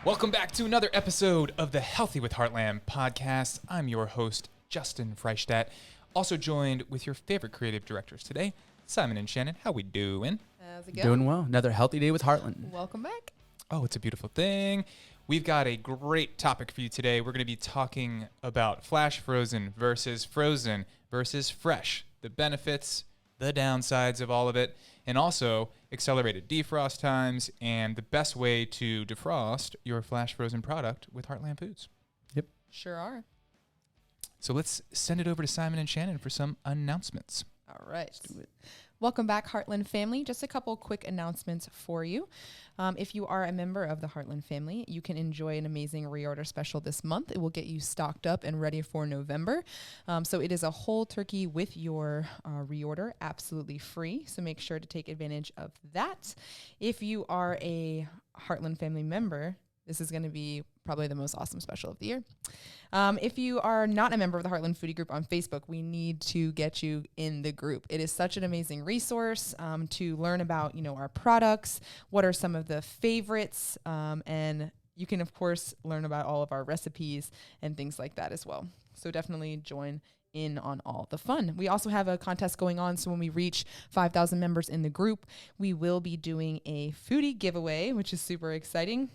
Welcome back to another episode of the Healthy with Heartland Podcast. I'm your host, Justin Freishtat. Also joined with your favorite creative directors today, Simon and Shannon. How we doing? How's it going? Doing well. Another healthy day with Heartland. Welcome back. Oh, it's a beautiful thing. We've got a great topic for you today. We're going to be talking about flash frozen versus fresh, the benefits, the downsides of all of it, and also accelerated defrost times and the best way to defrost your flash frozen product with Heartland Foods. Yep. Sure are. So let's send it over to Simon and Shannon for some announcements. All right. Let's do it. Welcome back, Heartland family. Just a couple quick announcements for you. If you are a member of the Heartland family, you can enjoy an amazing reorder special this month. It will get you stocked up and ready for November. So it is a whole turkey with your reorder, absolutely free. So make sure to take advantage of that. If you are a Heartland family member, this is going to be probably the most awesome special of the year. If you are not a member of the Heartland Foodie group on Facebook, we need to get you in the group. It is such an amazing resource to learn about, our products, what are some of the favorites, and you can, of course, learn about all of our recipes and things like that as well. So definitely join in on all the fun. We also have a contest going on, so when we reach 5,000 members in the group, we will be doing a foodie giveaway, which is super exciting.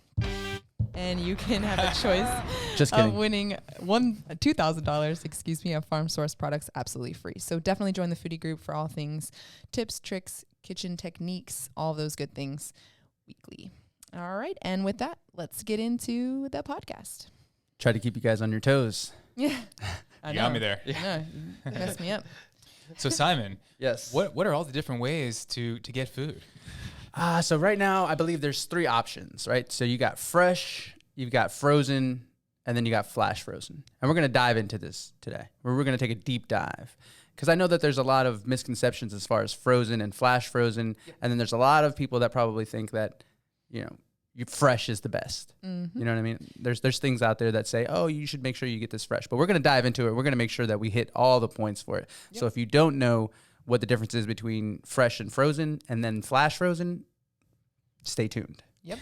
And you can have a choice of winning $2,000, of farm source products absolutely free. So definitely join the foodie group for all things tips, tricks, kitchen techniques, all those good things weekly. All right. And with that, let's get into the podcast. Try to keep you guys on your toes. Yeah. You got me there. Yeah. You messed me up. So Simon, Yes. what are all the different ways to get food? So right now, I believe there's 3 options, right? So you got fresh, you've got frozen, and then you got flash frozen. And we're going to dive into this today. We're going to take a deep dive because I know that there's a lot of misconceptions as far as frozen and flash frozen. Yep. And then there's a lot of people that probably think that, fresh is the best. Mm-hmm. You know what I mean? There's things out there that say, oh, you should make sure you get this fresh. But we're going to dive into it. We're going to make sure that we hit all the points for it. Yep. So if you don't know what the difference is between fresh and frozen and then flash frozen, stay tuned. Yep,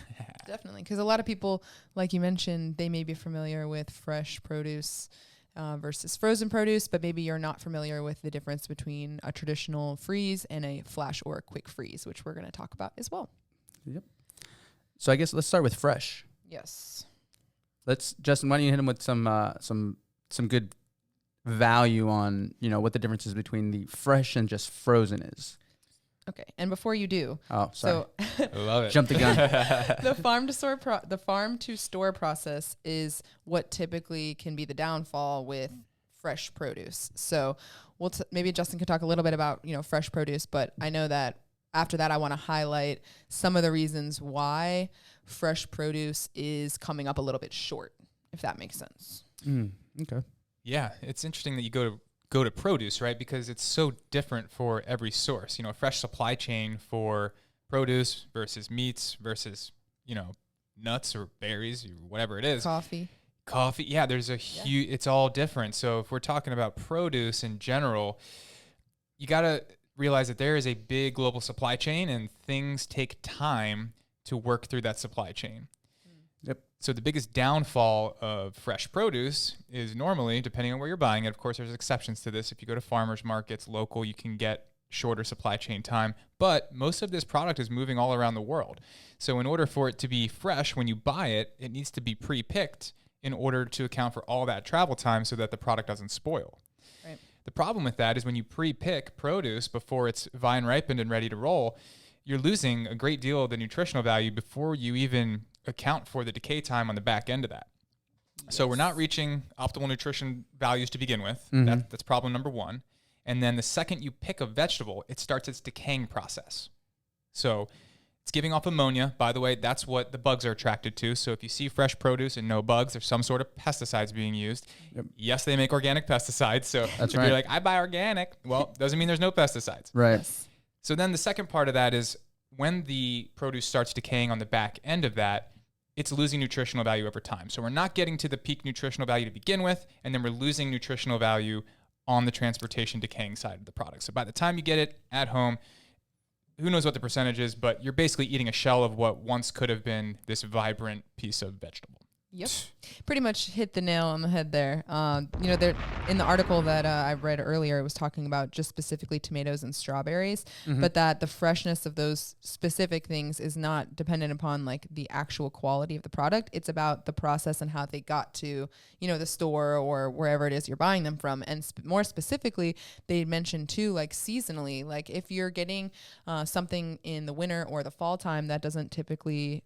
definitely. Because a lot of people, like you mentioned, they may be familiar with fresh produce versus frozen produce, but maybe you're not familiar with the difference between a traditional freeze and a flash or a quick freeze, which we're going to talk about as well. Yep. So I guess let's start with fresh. Yes. Justin, why don't you hit him with some good value on, what the difference is between the fresh and just frozen is. Okay, and before you do, sorry. So I love it. Jump the gun. the farm to store process is what typically can be the downfall with fresh produce. So maybe Justin could talk a little bit about fresh produce, but I know that after that I want to highlight some of the reasons why fresh produce is coming up a little bit short, if that makes sense. Okay. Yeah, it's interesting that you go to produce, right? Because it's so different for every source. A fresh supply chain for produce versus meats versus, nuts or berries or whatever it is. Coffee. Yeah, there's it's all different. So if we're talking about produce in general, you got to realize that there is a big global supply chain and things take time to work through that supply chain. Yep. So the biggest downfall of fresh produce is normally, depending on where you're buying it, of course, there's exceptions to this. If you go to farmers markets, local, you can get shorter supply chain time. But most of this product is moving all around the world. So in order for it to be fresh when you buy it, it needs to be pre-picked in order to account for all that travel time so that the product doesn't spoil. Right. The problem with that is when you pre-pick produce before it's vine ripened and ready to roll, you're losing a great deal of the nutritional value before you even account for the decay time on the back end of that. Yes. So we're not reaching optimal nutrition values to begin with. Mm-hmm. That's problem number 1. And then the second you pick a vegetable, it starts its decaying process. So it's giving off ammonia. By the way, that's what the bugs are attracted to. So if you see fresh produce and no bugs, there's some sort of pesticides being used. Yep. Yes, they make organic pesticides. So if you're like, I buy organic, well, doesn't mean there's no pesticides. Right. Yes. So then the second part of that is when the produce starts decaying on the back end of that, it's losing nutritional value over time. So we're not getting to the peak nutritional value to begin with, and then we're losing nutritional value on the transportation decaying side of the product. So by the time you get it at home, who knows what the percentage is, but you're basically eating a shell of what once could have been this vibrant piece of vegetable. Yep. Pretty much hit the nail on the head there. There in the article that I read earlier, it was talking about just specifically tomatoes and strawberries, but that the freshness of those specific things is not dependent upon like the actual quality of the product. It's about the process and how they got to, the store or wherever it is you're buying them from. And more specifically, they mentioned too, like seasonally, like if you're getting something in the winter or the fall time that isn't typically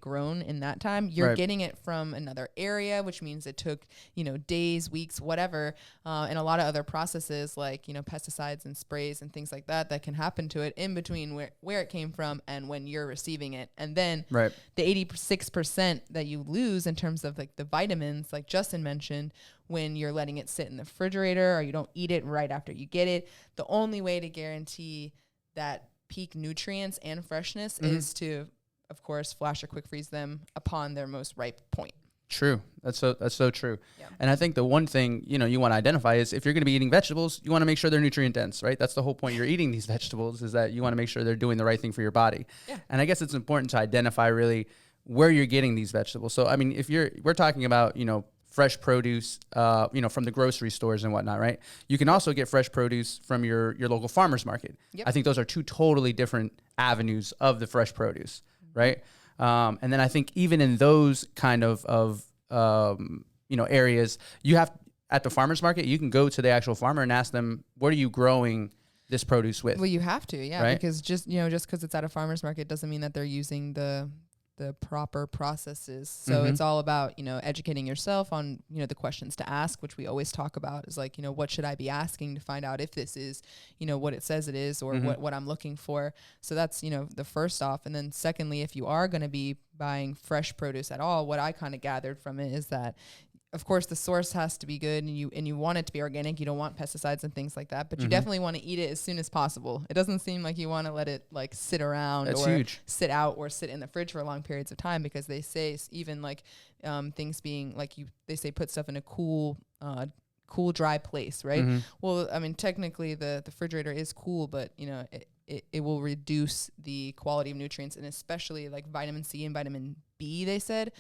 grown in that time, you're getting it from another area, which means it took, days, weeks, whatever, and a lot of other processes like, pesticides and sprays and things like that can happen to it in between where it came from and when you're receiving it. And then the 86% that you lose in terms of like the vitamins, like Justin mentioned, when you're letting it sit in the refrigerator or you don't eat it right after you get it, the only way to guarantee that peak nutrients and freshness is to, of course, flash or quick freeze them upon their most ripe point. True. That's so true. Yeah. And I think the one thing, you want to identify is if you're going to be eating vegetables, you want to make sure they're nutrient dense, right? That's the whole point. You're eating these vegetables is that you want to make sure they're doing the right thing for your body. Yeah. And I guess it's important to identify really where you're getting these vegetables. So, I mean, we're talking about, fresh produce, from the grocery stores and whatnot, right? You can also get fresh produce from your local farmer's market. Yep. I think those are two totally different avenues of the fresh produce, right? And then I think even in those kind of areas, you have at the farmer's market, you can go to the actual farmer and ask them, what are you growing this produce with? Well, you have to, yeah, right? Because just because it's at a farmer's market doesn't mean that they're using the proper processes. So it's all about, educating yourself on, the questions to ask, which we always talk about is like, what should I be asking to find out if this is, what it says it is or what I'm looking for. So that's, the first off. And then secondly, if you are going to be buying fresh produce at all, what I kind of gathered from it is that, of course, the source has to be good and you want it to be organic. You don't want pesticides and things like that, but you definitely want to eat it as soon as possible. It doesn't seem like you want to let it like sit around sit out or sit in the fridge for long periods of time, because they say even like things being like they say put stuff in a cool, dry place, right? Well, I mean, technically the refrigerator is cool, but it will reduce the quality of nutrients, and especially like vitamin C and vitamin B, they said,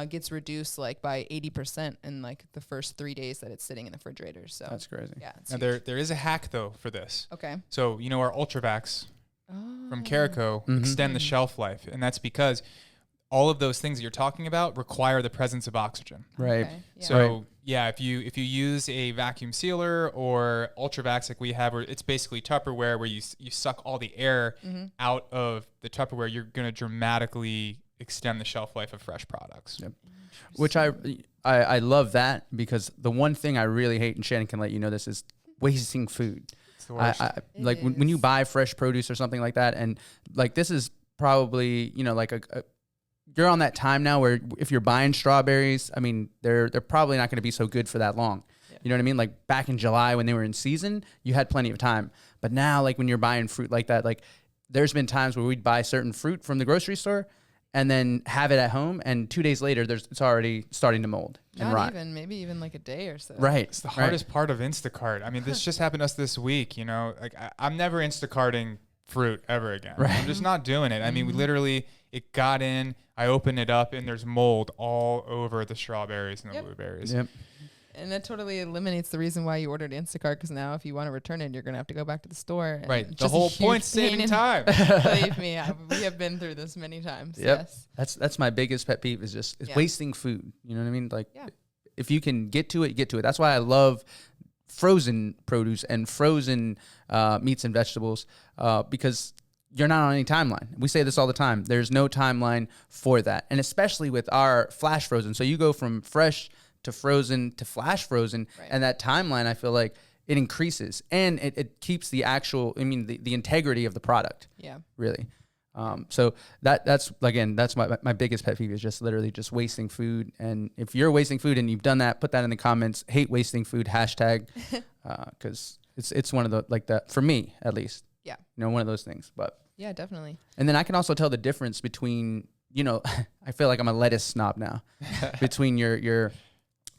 gets reduced like by 80% in like the first 3 days that it's sitting in the refrigerator. So that's crazy. Yeah. Now there is a hack though for this. Okay. So, our Ultravax from Carico extend the shelf life, and that's because all of those things that you're talking about require the presence of oxygen. Right. Okay. Yeah. So if you use a vacuum sealer or Ultravax like we have, where it's basically Tupperware where you suck all the air out of the Tupperware, you're going to dramatically extend the shelf life of fresh products. Yep. Which I love that, because the one thing I really hate, and Shannon can let you know this, is wasting food. It's the worst. Like when you buy fresh produce or something like that, and like this is probably, like you're on that time now where if you're buying strawberries, I mean, they're probably not going to be so good for that long. Yeah. You know what I mean? Like back in July when they were in season, you had plenty of time. But now, like when you're buying fruit like that, like there's been times where we'd buy certain fruit from the grocery store and then have it at home, and 2 days later, it's already starting to mold and rot. Maybe even like a day or so. Right. It's the hardest part of Instacart. I mean, this just happened to us this week, like I'm never Instacarting fruit ever again. Right. I'm just not doing it. I mean, we literally, it got in, I opened it up, and there's mold all over the strawberries and the blueberries. Yep. And that totally eliminates the reason why you ordered Instacart, because now if you want to return it, you're going to have to go back to the store. Right. The whole point's saving time. Believe me, we have been through this many times. Yep. Yes. That's my biggest pet peeve is wasting food. You know what I mean? Like if you can get to it, get to it. That's why I love frozen produce and frozen meats and vegetables, because you're not on any timeline. We say this all the time. There's no timeline for that. And especially with our flash frozen. So you go from fresh to frozen to flash frozen, and that timeline, I feel like it increases, and it keeps the actual, the integrity of the product. Yeah. Really. So that's my biggest pet peeve is just literally just wasting food. And if you're wasting food and you've done that, put that in the comments, hate wasting food, hashtag, cause it's one of the, like that for me at least. Yeah. One of those things, but yeah, definitely. And then I can also tell the difference between, I feel like I'm a lettuce snob now, between your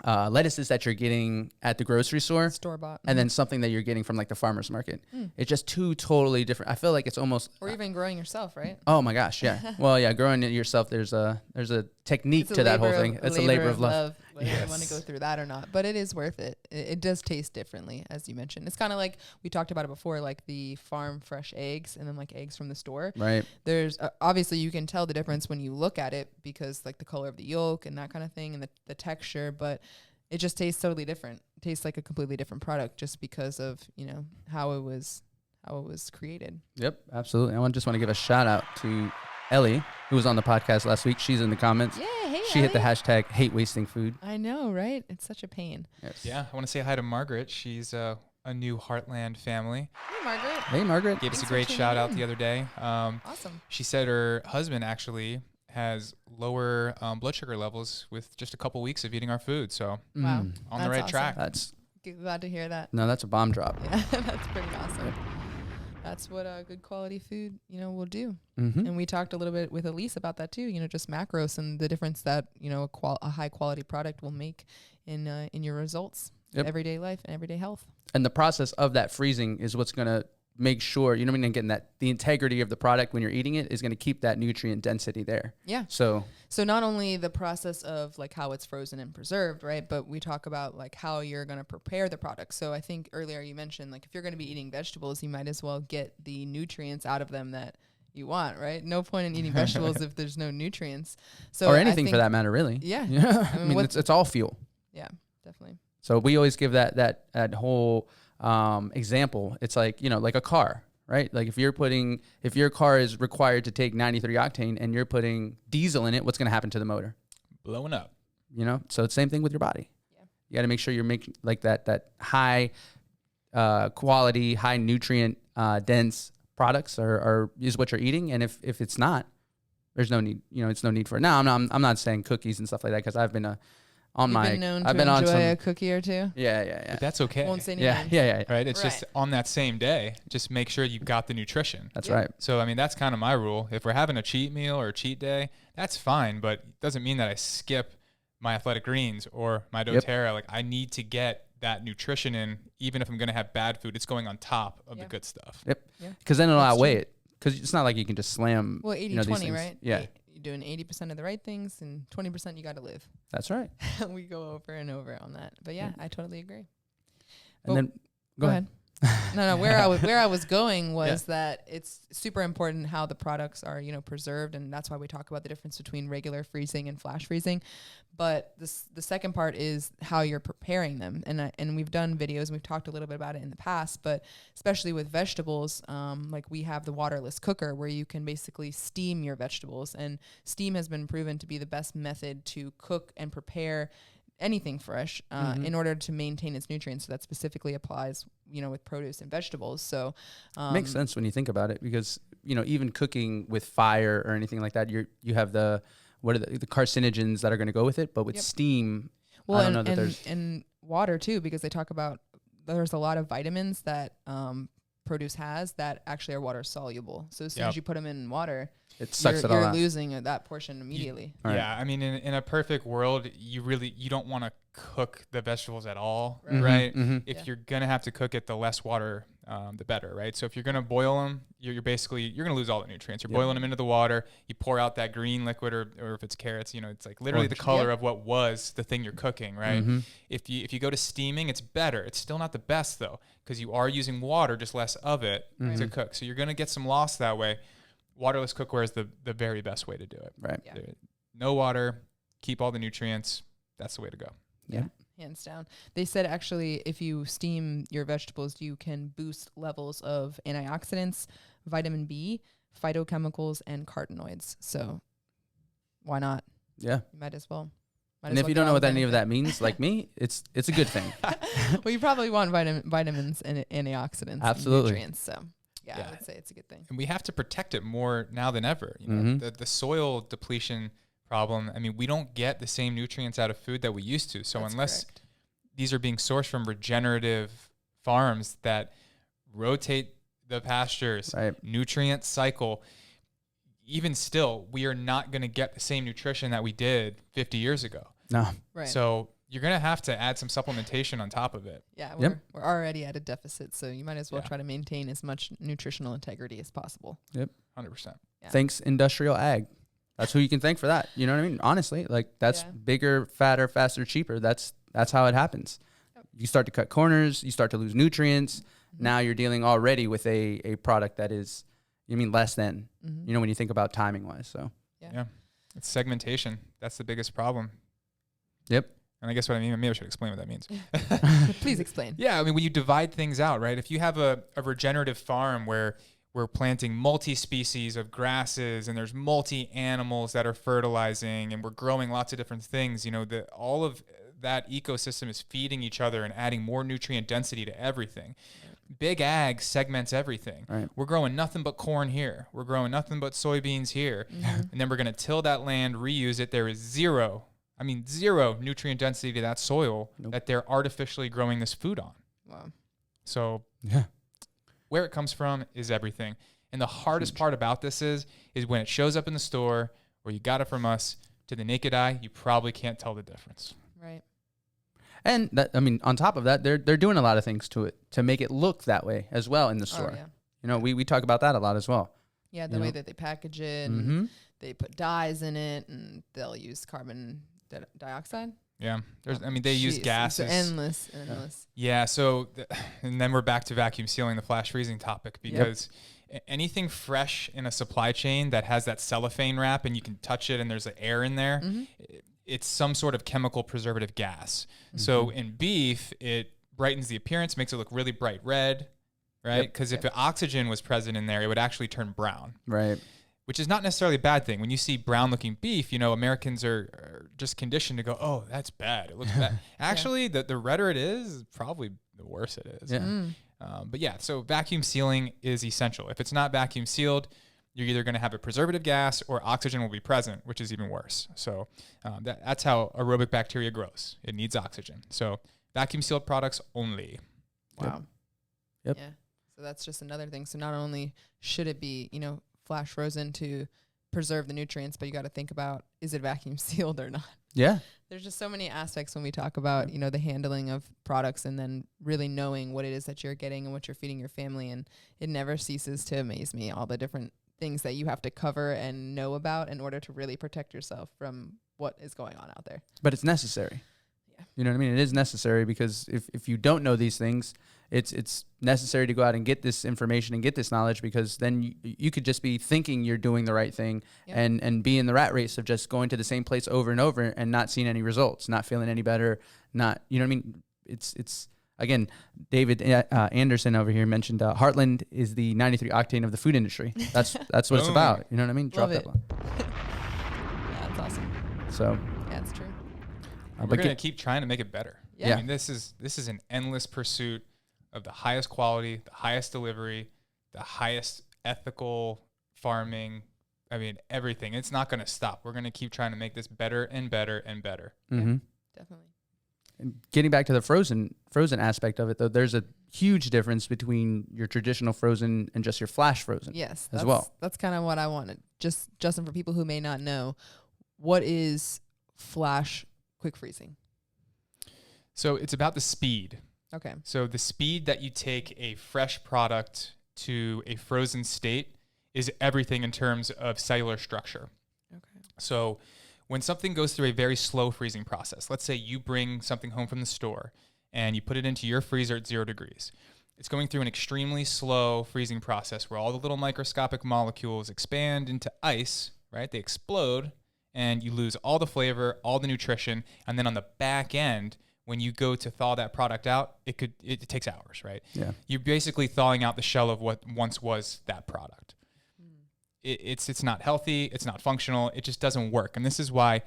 lettuces that you're getting at the grocery store, Store-bought. and then something that you're getting from like the farmer's market. It's just two totally different. I feel like it's almost, or even growing yourself, right? oh my gosh, yeah. Well, yeah, growing it yourself, there's a technique to that whole thing. It's a labor of love. Whether you want to go through that or not, but it is worth it. It does taste differently, as you mentioned. It's kind of like we talked about it before, like the farm fresh eggs and then like eggs from the store. Right. There's obviously you can tell the difference when you look at it because like the color of the yolk and that kind of thing and the texture, but it just tastes totally different. It tastes like a completely different product just because of, how it was created. Yep, absolutely. I just want to give a shout out to Ellie, who was on the podcast last week. She's in the comments. Yeah, hey, she hit the Ellie. hashtag hate wasting food. I know, right? It's such a pain. Yes. Yeah, I want to say hi to Margaret. She's a new Heartland family. Hey, Margaret. Hey, Margaret. Gave us a Thanks for great tuning shout out in. the other day. Awesome. She said her husband actually has lower blood sugar levels with just a couple weeks of eating our food. So Wow. Mm. on the That's right awesome. track. That's Glad to hear that. a bomb drop. Yeah, that's pretty awesome. That's what good quality food, will do. Mm-hmm. And we talked a little bit with Elise about that too. Just macros and the difference that a high quality product will make in your results, Yep. everyday life and everyday health. And the process of that freezing is what's going to make sure, getting that the integrity of the product when you're eating it is going to keep that nutrient density there. Yeah. So not only the process of like how it's frozen and preserved, right? But we talk about like how you're going to prepare the product. So I think earlier you mentioned like if you're going to be eating vegetables, you might as well get the nutrients out of them that you want, right? No point in eating vegetables if there's no nutrients. So or I anything think, for that matter, really. Yeah. Yeah. I mean, it's all fuel. Yeah, definitely. So we always give that whole example. It's like, like a car, right? Like if your car is required to take 93 octane and you're putting diesel in it, what's going to happen to the motor? Blowing up. So it's the same thing with your body. Yeah. You got to make sure you're making like that high quality, high nutrient dense products is what you're eating. And if it's not, there's no need, it's no need for it. Now I'm not saying cookies and stuff like that because I've been You've been known to enjoy a cookie or two. Yeah. But that's okay. Won't say any Yeah, names. yeah. Right? It's just on that same day, just make sure you've got the nutrition. That's Yeah. right. So, I mean, that's kind of my rule. If we're having a cheat meal or a cheat day, that's fine, but it doesn't mean that I skip my athletic greens or my Yep. doTERRA. Like, I need to get that nutrition in, even if I'm going to have bad food, it's going on top of Yeah. the good stuff. Yep. Yeah. Because then it'll That's outweigh true. it. Because it's not like you can just slam. Well, these 80-20, things. right? Yeah. You're doing 80% of the right things and 20% you got to live. That's right. We go over and over on that. But yeah, I totally agree. And then Go ahead. No, where I was going was Yeah. that it's super important how the products are, preserved, and that's why we talk about the difference between regular freezing and flash freezing. But the second part is how you're preparing them, and we've done videos and we've talked a little bit about it in the past, but especially with vegetables, like we have the waterless cooker where you can basically steam your vegetables, and steam has been proven to be the best method to cook and prepare anything fresh in order to maintain its nutrients. So that specifically applies, with produce and vegetables. So makes sense when you think about it because, even cooking with fire or anything like that, you have the carcinogens that are going to go with it. But with steam, well, I don't know that there's... and water too, because they talk about there's a lot of vitamins that produce has that actually are water soluble. So as soon as you put them in water, it sucks it all you're out. losing that portion immediately. Yeah, I mean, in a perfect world, you don't want to cook the vegetables at all, Right. right? Mm-hmm. If you're gonna have to cook it, the less water, the better, right? So if you're gonna boil them, you're gonna lose all the nutrients. You're boiling them into the water. You pour out that green liquid, or if it's carrots, it's like literally the color of what was the thing you're cooking, right? Mm-hmm. If you go to steaming, it's better. It's still not the best though, because you are using water, just less of it to cook. So you're gonna get some loss that way. Waterless cookware is the very best way to do it. Right. Yeah. No water, keep all the nutrients. That's the way to go. Yeah. Hands down. They said actually if you steam your vegetables, you can boost levels of antioxidants, vitamin B, phytochemicals, and carotenoids. So why not? Yeah. You might as well. And if you don't know what any of that means, like me, it's a good thing. Well, you probably want vitamins and antioxidants Absolutely. and nutrients. So yeah, I would say it's a good thing. And we have to protect it more now than ever. The soil depletion problem. I mean, we don't get the same nutrients out of food that we used to. So That's unless correct. these are being sourced from regenerative farms that rotate the pastures, Right. nutrient cycle, even still, we are not going to get the same nutrition that we did 50 years ago. No. Right. So you're going to have to add some supplementation on top of it. Yeah, Yep. we're already at a deficit, so you might as well Yeah. try to maintain as much nutritional integrity as possible. 100%. Yeah. Thanks industrial ag. That's who you can thank for that. You know what I mean? Honestly, like that's Yeah. bigger, fatter, faster, cheaper. That's how it happens. Yep. You start to cut corners, you start to lose nutrients. Mhm. Now you're dealing already with a product that is, less than, Mhm. when you think about timing wise. So, Yeah. It's segmentation. That's the biggest problem. yep. And I guess what I mean, maybe I should explain what that means. Please explain. Yeah, I mean, when you divide things out, right? If you have a regenerative farm where we're planting multi-species of grasses and there's multi-animals that are fertilizing and we're growing lots of different things, all of that ecosystem is feeding each other and adding more nutrient density to everything. Big ag segments everything. Right. We're growing nothing but corn here. We're growing nothing but soybeans here. And then we're going to till that land, reuse it. There is zero nutrient density to that soil that they're artificially growing this food on. Wow. So Yeah. where it comes from is everything. And the hardest part about this is when it shows up in the store or you got it from us, to the naked eye, you probably can't tell the difference. Right. And that, on top of that, they're doing a lot of things to it to make it look that way as well in the store. Oh, yeah. We talk about that a lot as well. Yeah, the way that they package it, and Mm-hmm. they put dyes in it, and they'll use carbon dioxide. Yeah. They use Jeez, gases. It's endless. Yeah. So, and then we're back to vacuum sealing, the flash freezing topic, because anything fresh in a supply chain that has that cellophane wrap and you can touch it and there's an air in there, it's some sort of chemical preservative gas. So in beef, it brightens the appearance, makes it look really bright red, right? Because if the oxygen was present in there, it would actually turn brown. Right. Which is not necessarily a bad thing. When you see brown-looking beef, Americans are just conditioned to go, "Oh, that's bad. It looks bad." Actually, the redder it is, probably the worse it is. Yeah. But yeah, so vacuum sealing is essential. If it's not vacuum sealed, you're either going to have a preservative gas or oxygen will be present, which is even worse. So that's how aerobic bacteria grows. It needs oxygen. So vacuum sealed products only. Wow. Yep. Yeah. So that's just another thing. So not only should it be, flash frozen to preserve the nutrients, but you got to think about, is it vacuum sealed or not? Yeah. There's just so many aspects when we talk about, the handling of products and then really knowing what it is that you're getting and what you're feeding your family. And it never ceases to amaze me, all the different things that you have to cover and know about in order to really protect yourself from what is going on out there. But it's necessary. Yeah. You know what I mean? It is necessary because if you don't know these things, it's necessary to go out and get this information and get this knowledge, because then you could just be thinking you're doing the right thing and be in the rat race of just going to the same place over and over and not seeing any results, not feeling any better, not, you know what I mean? It's again, David Anderson over here mentioned Heartland is the 93 octane of the food industry. That's what it's about. You know what I mean? Love Drop it. that line. Yeah, that's awesome. So Yeah, it's true. We're going to keep trying to make it better. Yeah. I mean, this is an endless pursuit of the highest quality, the highest delivery, the highest ethical farming. I mean, everything. It's not going to stop. We're going to keep trying to make this better and better and better. mm-hmm. Definitely. And getting back to the frozen aspect of it, though, there's a huge difference between your traditional frozen and just your flash frozen. Yes. as well. That's kind of what I wanted. Justin, for people who may not know, what is flash quick freezing? So it's about the speed. Okay. So the speed that you take a fresh product to a frozen state is everything in terms of cellular structure. Okay. So when something goes through a very slow freezing process, let's say you bring something home from the store and you put it into your freezer at 0 degrees. It's going through an extremely slow freezing process where all the little microscopic molecules expand into ice, right? They explode and you lose all the flavor, all the nutrition. And then on the back end, when you go to thaw that product out, it takes hours, right? Yeah. You're basically thawing out the shell of what once was that product. It's not healthy. It's not functional. It just doesn't work. And this is why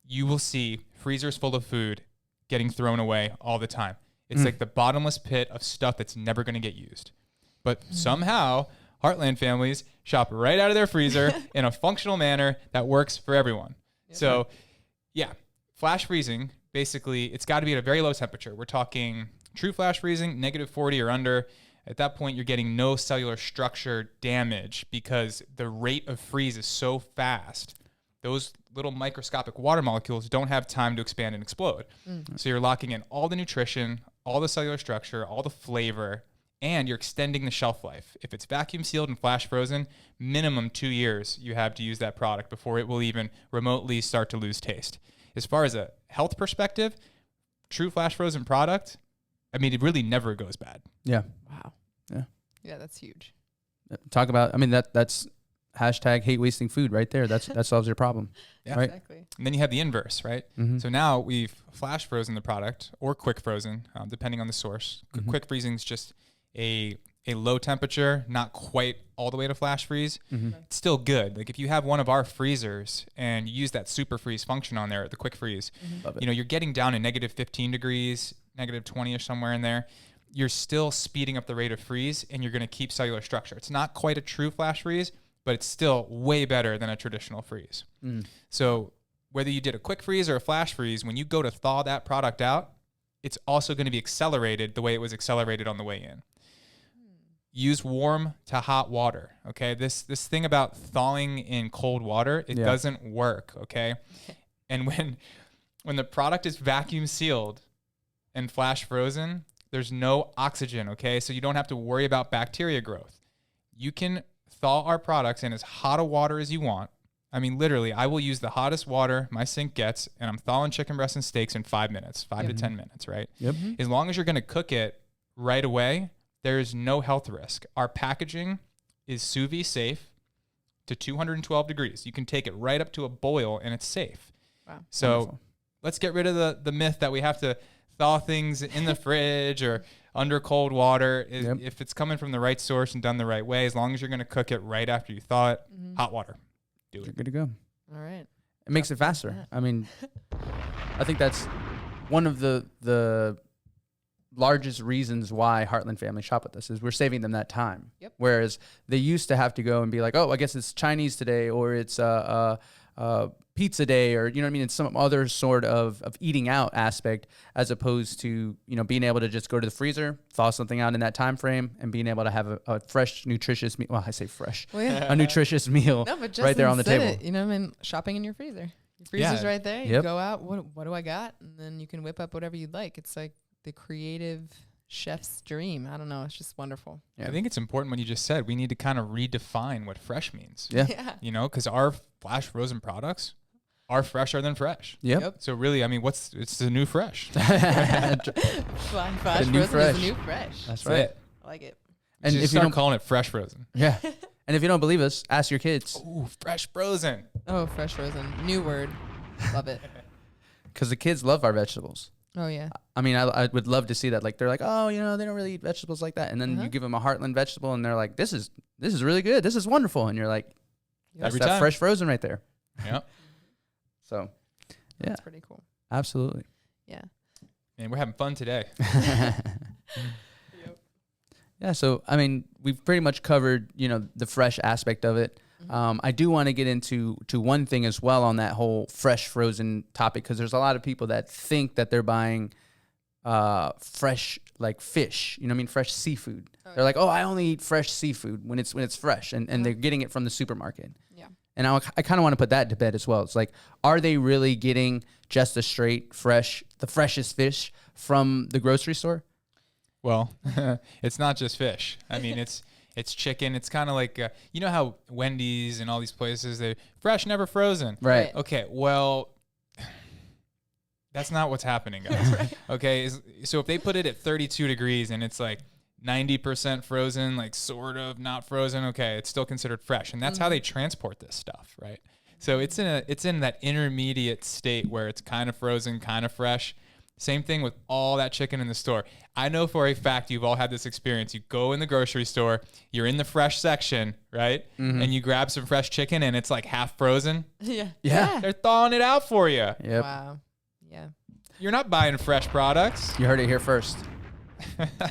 you will see freezers full of food getting thrown away all the time. It's like the bottomless pit of stuff that's never going to get used. But somehow, Heartland families shop right out of their freezer in a functional manner that works for everyone. Yep. So, yeah, flash freezing, basically, it's got to be at a very low temperature. We're talking true flash freezing, -40 or under. At that point, you're getting no cellular structure damage because the rate of freeze is so fast. Those little microscopic water molecules don't have time to expand and explode. So you're locking in all the nutrition, all the cellular structure, all the flavor, and you're extending the shelf life. If it's vacuum sealed and flash frozen, minimum 2 years you have to use that product before it will even remotely start to lose taste. As far as a health perspective, true flash frozen product, I mean, it really never goes bad. Yeah. Wow. Yeah. Yeah, that's huge. Talk about, I mean, that's hashtag hate wasting food right there. That solves your problem. Yeah. Right? Exactly. And then you have the inverse, right? Mm-hmm. So now we've flash frozen the product or quick frozen, depending on the source. Mm-hmm. Quick freezing is just a low temperature, not quite all the way to flash freeze. Mm-hmm. It's still good. Like if you have one of our freezers and you use that super freeze function on there, the quick freeze, Love it. you know, you're getting down to negative 15 degrees, negative 20 or somewhere in there. You're still speeding up the rate of freeze and you're going to keep cellular structure. It's not quite a true flash freeze, but it's still way better than a traditional freeze. So whether you did a quick freeze or a flash freeze, when you go to thaw that product out, it's also going to be accelerated the way it was accelerated on the way in. Use warm to hot water, okay? This thing about thawing in cold water, it doesn't work, okay? And when the product is vacuum sealed and flash frozen, there's no oxygen, okay? So you don't have to worry about bacteria growth. You can thaw our products in as hot a water as you want. I mean, literally, I will use the hottest water my sink gets, and I'm thawing chicken breasts and steaks in 5 minutes, 5 to 10 minutes, right? Yep. As long as you're going to cook it right away, there is no health risk. Our packaging is sous vide safe to 212 degrees. You can take it right up to a boil, and it's safe. Wow. So Wonderful. let's get rid of the myth that we have to thaw things in the fridge or under cold water. If it's coming from the right source and done the right way, as long as you're going to cook it right after you thaw it, hot water. Do You're it. good to go. All right. It makes it faster. I mean, I think that's one of the largest reasons why Heartland families shop with us is we're saving them that time. Yep. Whereas they used to have to go and be like, oh, I guess it's Chinese today, or it's pizza day, or, you know what I mean? It's some other sort of eating out aspect, as opposed to, you know, being able to just go to the freezer, thaw something out in that time frame, and being able to have a fresh, nutritious meal. Well, I say fresh, Well, yeah. a nutritious meal No, but right there on the said table. it, you know, I mean, shopping in your freezer. Your freezer's right there. You Yep. go out. What do I got? And then you can whip up whatever you'd like. It's like the creative chef's dream. I don't know. It's just wonderful. Yeah. I think it's important what you just said. We need to kind of redefine what fresh means. Yeah. Yeah. You know, because our flash frozen products are fresher than fresh. Yep. Yep. So really, I mean, it's the new fresh. Flash new frozen is fresh. the new fresh. That's That's right. it. I like it. And Just if you start don't, calling it fresh frozen. yeah. And if you don't believe us, ask your kids, Ooh, fresh frozen. Oh, fresh frozen. New word. Love it. because the kids love our vegetables. Oh, yeah. I mean, I would love to see that. Like, they're like, oh, you know, they don't really eat vegetables like that. And then Uh-huh. you give them a Heartland vegetable, and they're like, this is really good. This is wonderful. And you're like, that's Every that time. fresh frozen right there. Yeah. So, yeah, That's pretty cool. absolutely. Yeah. And we're having fun today. Yeah. So, I mean, we've pretty much covered, you know, the fresh aspect of it. I do want to get into one thing as well on that whole fresh frozen topic, because there's a lot of people that think that they're buying fresh, like fish, you know what I mean? Fresh seafood. They're like, oh, I only eat fresh seafood when it's fresh, and they're getting it from the supermarket. Yeah. And I kind of want to put that to bed as well. It's like, are they really getting just the straight fresh, the freshest fish from the grocery store? Well, it's not just fish. I mean, it's chicken. It's kind of like, you know how Wendy's and all these places, they're fresh, never frozen. Right. Okay, well, that's not what's happening, guys. Okay, so if they put it at 32 degrees and it's like 90% frozen, like sort of not frozen, okay, it's still considered fresh. And that's how they transport this stuff, right? So it's in that intermediate state where it's kind of frozen, kind of fresh. Same thing with all that chicken in the store. I know for a fact you've all had this experience. You go in the grocery store, you're in the fresh section, right? And you grab some fresh chicken and it's like half frozen. Yeah. Yeah. They're thawing it out for you. Yep. Wow. Yeah. You're not buying fresh products. You heard it here first. Yeah.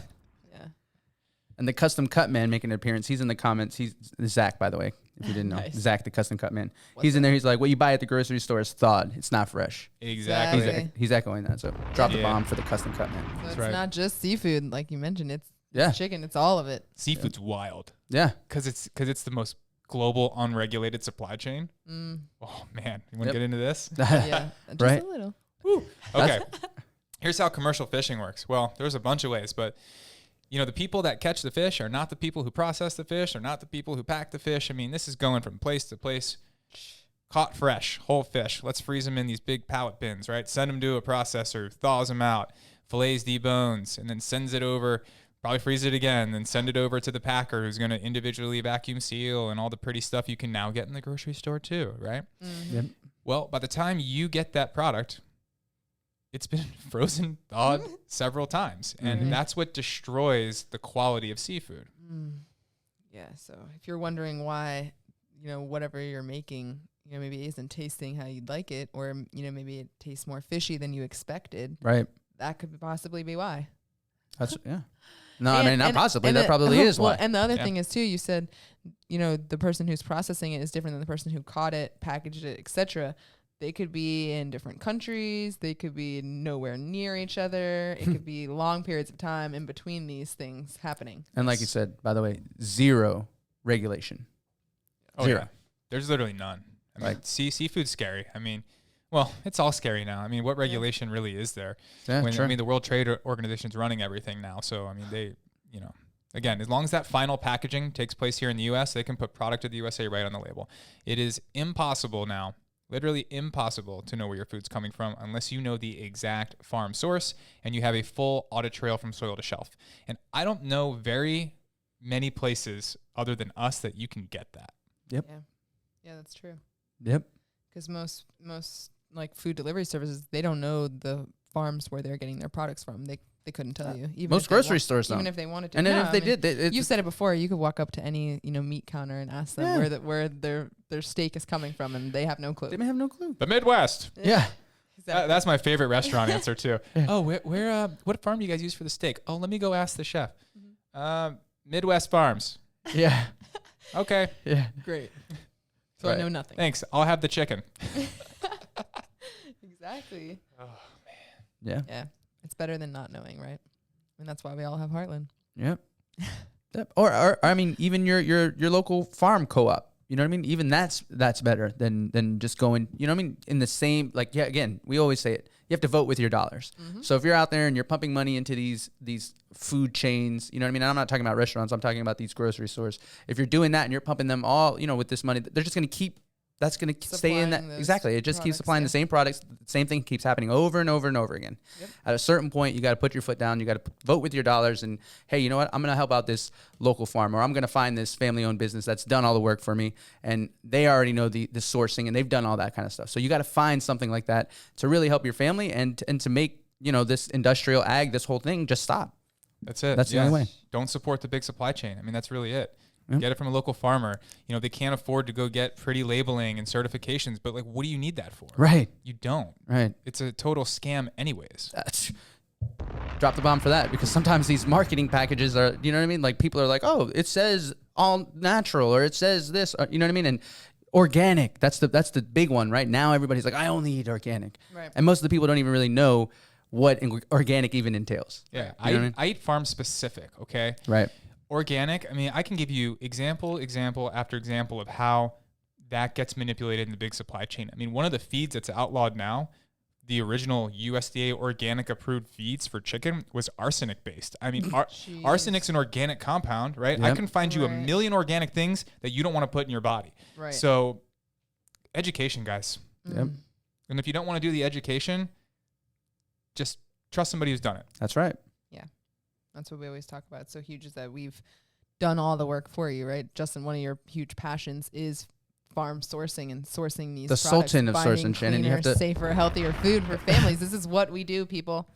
And the custom cut man making an appearance. He's in the comments. He's Zach, by the way, if you didn't know. Nice. Zach, the custom cut man. He's in there. He's like, what you buy at the grocery store is thawed. It's not fresh. Exactly. Exactly. He's echoing that. So drop the Yeah. bomb for the custom cut man. So it's right. not just seafood, like you mentioned. It's Yeah. chicken. It's all of it. Seafood's wild Yeah. because it's the most global unregulated supply chain. Oh man, you want to get into this? Yeah, just Right. a little. Okay. Here's how commercial fishing works. Well, there's a bunch of ways, but the people that catch the fish are not the people who process the fish, are not the people who pack the fish. I mean, this is going from place to place. Caught fresh, whole fish. Let's freeze them in these big pallet bins, right? Send them to a processor, thaws them out, fillets, debones, and then sends it over. Probably freeze it again, then send it over to the packer who's going to individually vacuum seal and all the pretty stuff you can now get in the grocery store too, right? Yep. Well, by the time you get that product, it's been frozen, thawed several times. And that's what destroys the quality of seafood. Yeah, so if you're wondering why, whatever you're making, maybe isn't tasting how you'd like it, or, maybe it tastes more fishy than you expected, Right. that could possibly be why. That's, yeah. No, I mean, not possibly. That probably is why. And the other thing is, too, you said, the person who's processing it is different than the person who caught it, packaged it, etc. They could be in different countries. They could be nowhere near each other. It could be long periods of time in between these things happening. And like you said, by the way, zero regulation. Oh, Zero. yeah. There's literally none. I mean, Right. seafood's scary. I mean, well, it's all scary now. I mean, what regulation really is there? Yeah, I sure. mean, the World Trade Organization's running everything now. So, I mean, they, again, as long as that final packaging takes place here in the U.S., they can put product of the USA right on the label. It is impossible now, literally impossible to know where your food's coming from unless you know the exact farm source and you have a full audit trail from soil to shelf. And I don't know very many places other than us that you can get that. Yep. Yeah, that's true. Yep. Because most like food delivery services, they don't know the farms where they're getting their products from. They couldn't tell you. Even Most if they grocery stores don't. Even if they wanted to. And then No, if I they mean, did, you said it before. You could walk up to any meat counter and ask them where their steak is coming from, and they have no clue. they may have no clue. The Midwest. Yeah. Exactly. That's my favorite restaurant answer too. Oh, where what farm do you guys use for the steak? Oh, let me go ask the chef. Midwest Farms. Yeah. Okay. Yeah. Great. So I know nothing. Thanks. I'll have the chicken. Exactly. Yeah. Yeah. It's better than not knowing, right? And that's why we all have Heartland. Yep. Yep. Or I mean, even your local farm co-op. You know what I mean? Even that's better than just going, you know what I mean? In the same, like, yeah, again, we always say it. You have to vote with your dollars. So if you're out there and you're pumping money into these food chains, you know what I mean? And I'm not talking about restaurants. I'm talking about these grocery stores. If you're doing that and you're pumping them all, with this money, they're just going to keep, that's going to stay in that. Supplying those Exactly. It just keeps products, supplying the same products. The same thing keeps happening over and over and over again. Yep. At a certain point, you got to put your foot down. You got to vote with your dollars and, hey, you know what? I'm going to help out this local farm, or I'm going to find this family-owned business that's done all the work for me, and they already know the sourcing, and they've done all that kind of stuff. So you got to find something like that to really help your family and to make, this industrial ag, this whole thing just stop. That's it. That's the only way. Don't support the big supply chain. I mean, that's really it. Yep. Get it from a local farmer. They can't afford to go get pretty labeling and certifications, but what do you need that for? Right. You don't. Right. It's a total scam anyways. Drop the bomb for that, because sometimes these marketing packages are, you know what I mean? Like, people are like, oh, it says all natural, or it says this, or, you know what I mean? And organic, that's the big one right now. Everybody's like, I only eat organic. Right. And most of the people don't even really know what organic even entails. Yeah. You know what I mean? I eat farm specific. Okay. Right. Organic. I mean, I can give you example after example of how that gets manipulated in the big supply chain. I mean, one of the feeds that's outlawed now, the original USDA organic approved feeds for chicken, was arsenic based. I mean, arsenic's an organic compound, right? Yep. I can find you a Right. million organic things that you don't want to put in your body. Right. So education, guys. Yep. And if you don't want to do the education, just trust somebody who's done it. That's right. That's what we always talk about. It's so huge is that we've done all the work for you, right? Justin, one of your huge passions is farm sourcing and sourcing these The products, sultan of finding sourcing, Shannon. You cleaner, have to- safer, healthier food for families. This is what we do, people.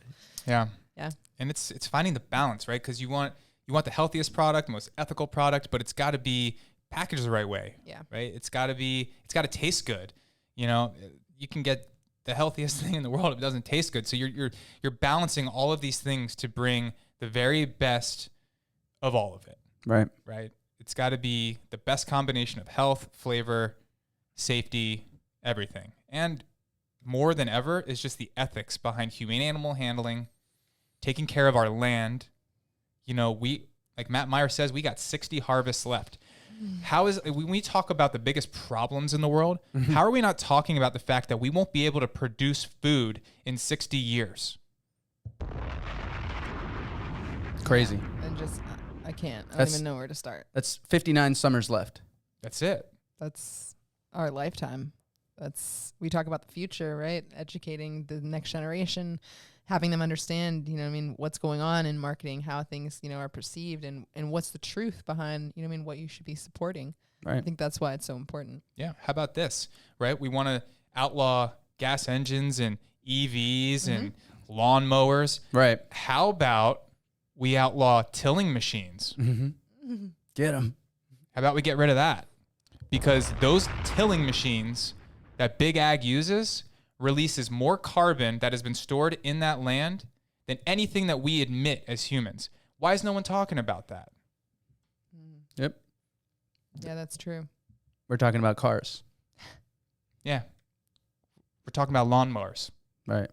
Yeah. Yeah. And it's finding the balance, right? Because you want the healthiest product, most ethical product, but it's got to be packaged the right way. Yeah. Right? It's got to taste good. You can get the healthiest thing in the world if it doesn't taste good. So you're balancing all of these things to bring the very best of all of it. Right. Right? It's got to be the best combination of health, flavor, safety, everything. And more than ever is just the ethics behind humane animal handling, taking care of our land. We, like Matt Meyer says, we got 60 harvests left. How is, when we talk about the biggest problems in the world, how are we not talking about the fact that we won't be able to produce food in 60 years? Crazy. And just, I can't. I don't That's- even know where to start. That's 59 summers left. That's it. That's our lifetime. We talk about the future, right? Educating the next generation, having them understand, what's going on in marketing, how things, are perceived, and what's the truth behind, what you should be supporting. Right. I think that's why it's so important. Yeah. How about this, right? We want to outlaw gas engines and EVs and lawnmowers. Right. How about we outlaw tilling machines? Get them. How about we get rid of that? Because those tilling machines that big ag uses releases more carbon that has been stored in that land than anything that we emit as humans. Why is no one talking about that? Yep. Yeah, that's true. We're talking about cars. Yeah. We're talking about lawnmowers. Right.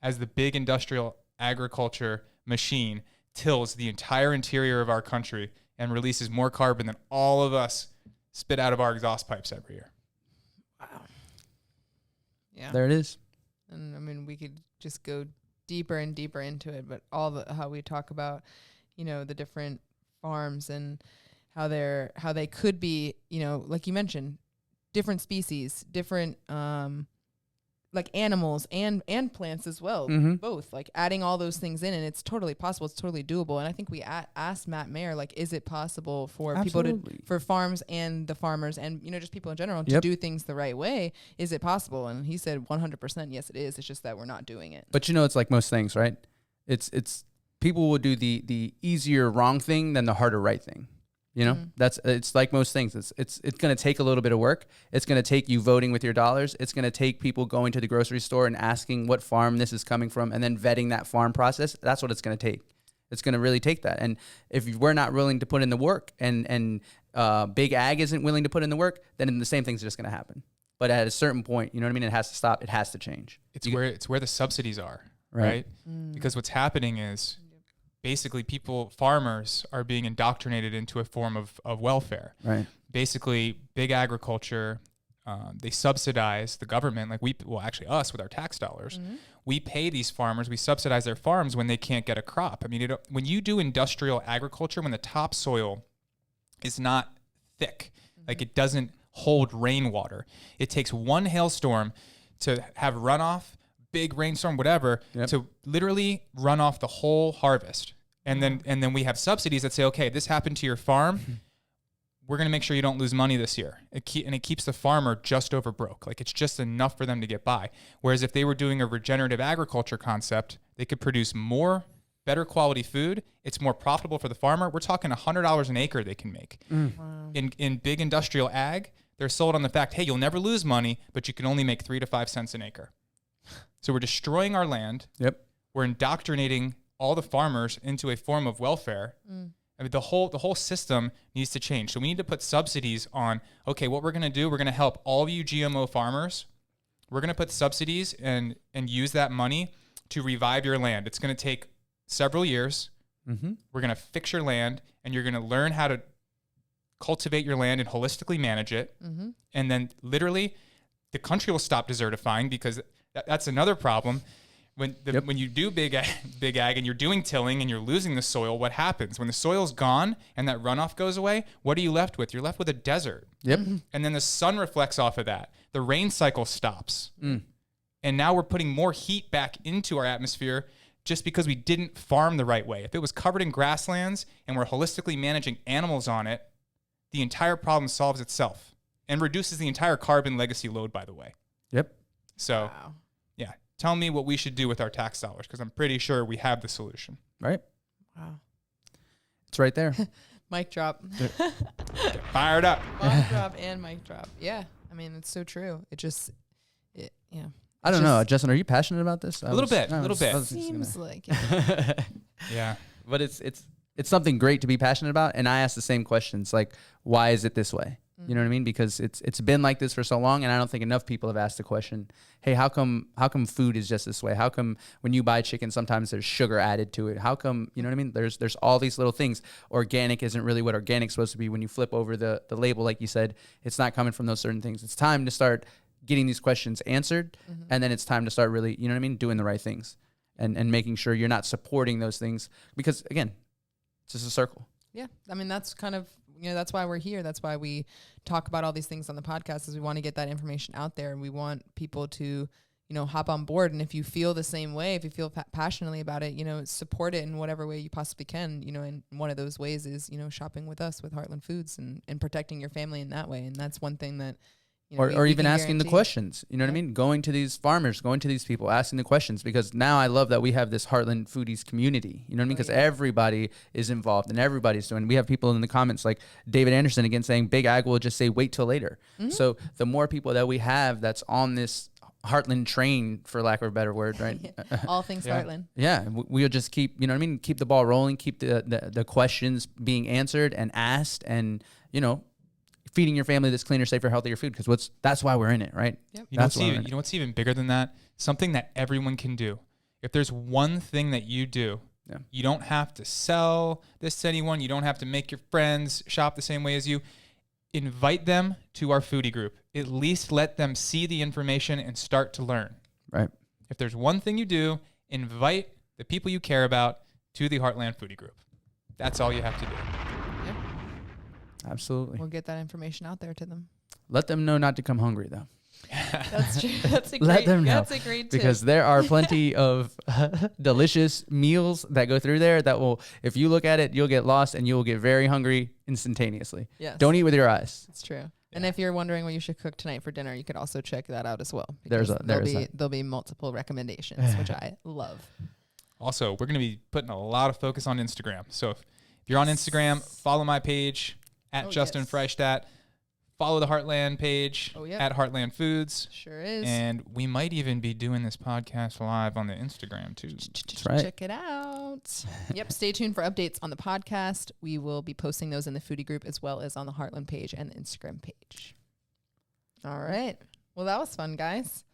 As the big industrial agriculture machine tills the entire interior of our country and releases more carbon than all of us spit out of our exhaust pipes every year. Wow. Yeah. There it is. And we could just go deeper and deeper into it, but how we talk about, the different farms and how they could be, like you mentioned, different species, different, like animals and plants as well, both, like adding all those things in, and it's totally possible. It's totally doable. And I think we asked Matt Mayer, like, is it possible for people for farms and the farmers and, just people in general to do things the right way? Is it possible? And he said 100% yes, it is. It's just that we're not doing it. But it's like most things, right? It's people will do the easier wrong thing than the harder right thing. It's like most things. It's going to take a little bit of work. It's going to take you voting with your dollars. It's going to take people going to the grocery store and asking what farm this is coming from and then vetting that farm process. That's what it's going to take. It's going to really take that. And if we're not willing to put in the work and big ag isn't willing to put in the work, then the same thing's just going to happen. But at a certain point, it has to stop. It has to change. It's where the subsidies are, right? Because what's happening is basically farmers are being indoctrinated into a form of welfare. Right. Basically, big agriculture, they subsidize the government, actually us with our tax dollars. We pay these farmers, we subsidize their farms when they can't get a crop. When you do industrial agriculture, when the topsoil is not thick, like it doesn't hold rainwater, it takes one hailstorm to have runoff, big rainstorm, whatever, to literally run off the whole harvest. And then we have subsidies that say, okay, this happened to your farm. We're going to make sure you don't lose money this year. It keeps the farmer just over broke. Like, it's just enough for them to get by. Whereas if they were doing a regenerative agriculture concept, they could produce more, better quality food. It's more profitable for the farmer. We're talking $100 an acre they can make. Wow. In big industrial ag, they're sold on the fact, hey, you'll never lose money, but you can only make 3 to 5 cents an acre. So we're destroying our land. Yep. We're indoctrinating all the farmers into a form of welfare. The whole system needs to change. So we need to put subsidies on, okay, what we're going to do, we're going to help all of you GMO farmers. We're going to put subsidies and use that money to revive your land. It's going to take several years. We're going to fix your land, and you're going to learn how to cultivate your land and holistically manage it. And then literally the country will stop desertifying, because that's another problem. When you do big ag and you're doing tilling and you're losing the soil, what happens? When the soil's gone and that runoff goes away, what are you left with? You're left with a desert. Yep. And then the sun reflects off of that. The rain cycle stops. And now we're putting more heat back into our atmosphere just because we didn't farm the right way. If it was covered in grasslands and we're holistically managing animals on it, the entire problem solves itself and reduces the entire carbon legacy load, by the way. Yep. So, Wow. yeah, tell me what we should do with our tax dollars, because I'm pretty sure we have the solution. Right. Wow. It's right there. Mic drop. Get fired up. Mic drop and mic drop. Yeah. It's so true. Yeah. I don't know. Justin, are you passionate about this? A little bit. Seems like it. Yeah. But it's something great to be passionate about. And I ask the same questions, like, why is it this way? You know what I mean? Because it's been like this for so long, and I don't think enough people have asked the question, hey, how come food is just this way? How come when you buy chicken, sometimes there's sugar added to it? How come, you know what I mean? There's all these little things. Organic isn't really what organic's supposed to be. When you flip over the label, like you said, it's not coming from those certain things. It's time to start getting these questions answered, and then it's time to start really, you know what I mean, doing the right things and making sure you're not supporting those things, because again, it's just a circle. Yeah. I mean, that's kind of, that's why we're here. That's why we talk about all these things on the podcast, is we want to get that information out there, and we want people to, hop on board. And if you feel the same way, if you feel passionately about it, support it in whatever way you possibly can, and one of those ways is, shopping with us with Heartland Foods and protecting your family in that way. And that's one thing that, or even asking the questions, you know what I mean? Going to these farmers, going to these people, asking the questions, because now I love that we have this Heartland Foodies community, you know what I mean? Because everybody is involved and everybody's doing, we have people in the comments like David Anderson again saying Big Ag will just say, wait till later. So the more people that we have that's on this Heartland train, for lack of a better word, right? All things Heartland. Yeah. We'll just keep, you know what I mean? Keep the ball rolling, keep the questions being answered and asked, and, feeding your family this cleaner, safer, healthier food, because that's why we're in it, right? Yep. You know what's even bigger than that? Something that everyone can do. If there's one thing that you do, you don't have to sell this to anyone. You don't have to make your friends shop the same way as you. Invite them to our foodie group. At least let them see the information and start to learn. Right. If there's one thing you do, invite the people you care about to the Heartland Foodie Group. That's all you have to do. Absolutely. We'll get that information out there to them. Let them know not to come hungry, though. That's true. That's a great, Let them know. That's a great tip. Because there are plenty of delicious meals that go through there that will, if you look at it, you'll get lost and you'll get very hungry instantaneously. Yes. Don't eat with your eyes. It's true. Yeah. And if you're wondering what you should cook tonight for dinner, you could also check that out as well. There'll be multiple recommendations, which I love. Also, we're going to be putting a lot of focus on Instagram. So if you're on Instagram, follow my page at Justin Freishtat. Follow the Heartland page at Heartland Foods. Sure is. And we might even be doing this podcast live on the Instagram too. That's right. Check it out. Yep. Stay tuned for updates on the podcast. We will be posting those in the foodie group as well as on the Heartland page and the Instagram page. All right. Well, that was fun, guys.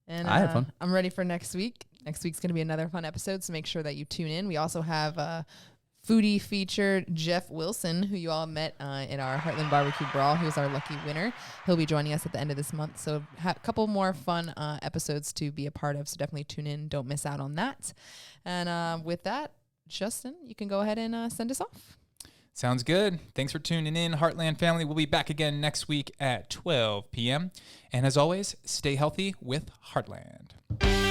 And I had fun. I'm ready for next week. Next week's going to be another fun episode, so make sure that you tune in. We also have foodie featured Jeff Wilson, who you all met in our Heartland Barbecue Brawl. He was our lucky winner. He'll be joining us at the end of this month. So a couple more fun episodes to be a part of. So definitely tune in. Don't miss out on that. And with that, Justin, you can go ahead and send us off. Sounds good. Thanks for tuning in, Heartland family. We'll be back again next week at 12 p.m. And as always, stay healthy with Heartland.